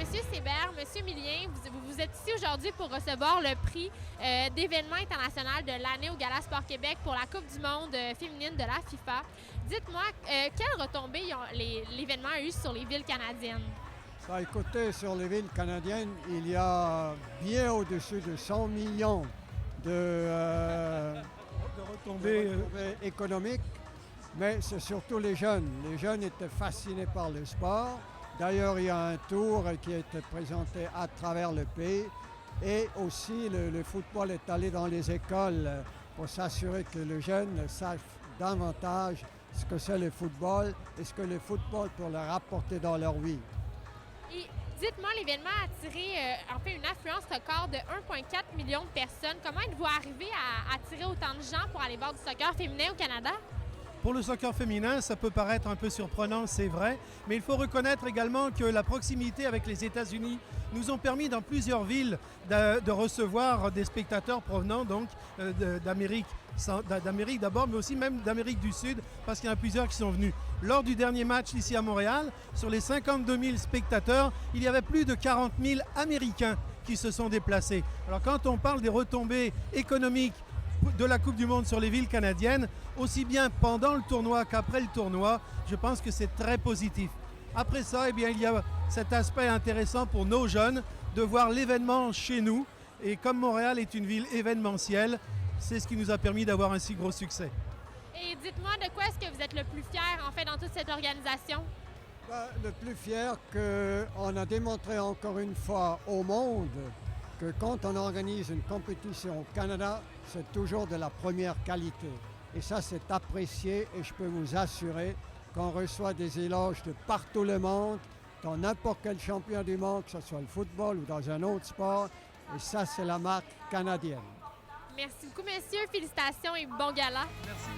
Monsieur Sébert, Monsieur Millien, vous êtes ici aujourd'hui pour recevoir le prix d'événement international de l'année au Gala Sport Québec pour la Coupe du monde féminine de la FIFA. Dites-moi, quelles retombées l'événement a eu sur les villes canadiennes? Ça, écoutez, sur les villes canadiennes, il y a bien au-dessus de 100 millions de retombées économiques, mais c'est surtout les jeunes. Les jeunes étaient fascinés par le sport. D'ailleurs, il y a un tour qui a été présenté à travers le pays. Et aussi, le football est allé dans les écoles pour s'assurer que les jeunes sachent davantage ce que c'est le football et ce que le football peut leur apporter dans leur vie. Et dites-moi, l'événement a attiré une affluence record de 1,4 million de personnes. Comment êtes-vous arrivé à attirer autant de gens pour aller voir du soccer féminin au Canada? Pour le soccer féminin, ça peut paraître un peu surprenant, c'est vrai, mais il faut reconnaître également que la proximité avec les États-Unis nous ont permis dans plusieurs villes de recevoir des spectateurs provenant donc d'Amérique d'abord, mais aussi même d'Amérique du Sud, parce qu'il y en a plusieurs qui sont venus. Lors du dernier match ici à Montréal, sur les 52 000 spectateurs, il y avait plus de 40 000 Américains qui se sont déplacés. Alors quand on parle des retombées économiques de la Coupe du monde sur les villes canadiennes, aussi bien pendant le tournoi qu'après le tournoi, je pense que c'est très positif. Après ça, eh bien, il y a cet aspect intéressant pour nos jeunes de voir l'événement chez nous. Et comme Montréal est une ville événementielle, c'est ce qui nous a permis d'avoir un si gros succès. Et dites-moi, de quoi est-ce que vous êtes le plus fier en fait dans toute cette organisation? Le plus fier qu'on a démontré encore une fois au monde que quand on organise une compétition au Canada, c'est toujours de la première qualité. Et ça, c'est apprécié et je peux vous assurer qu'on reçoit des éloges de partout le monde, dans n'importe quel champion du monde, que ce soit le football ou dans un autre sport. Et ça, c'est la marque canadienne. Merci beaucoup, messieurs. Félicitations et bon gala. Merci.